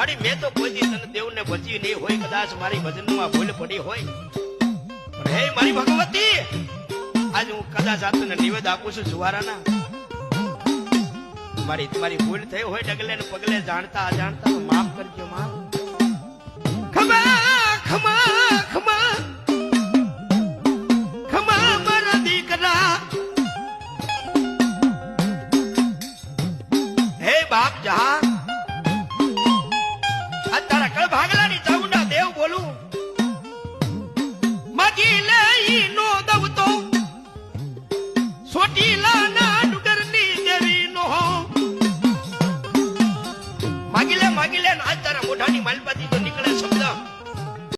મારી મેં તો કોઈ દી તને દેવને ભજી નહીં હોય, કદાચ મારી ભજનમાં ભૂલ પડી હોય, પણ હે મારી ભગવતી, આજે હું કદાચ આ તને નિવેદ આપું છું જુવારાના, મારી તમારી ભૂલ થઈ હોય ડગલે ને પગલે જાણતા અજાણતા, માફ કરજો માં.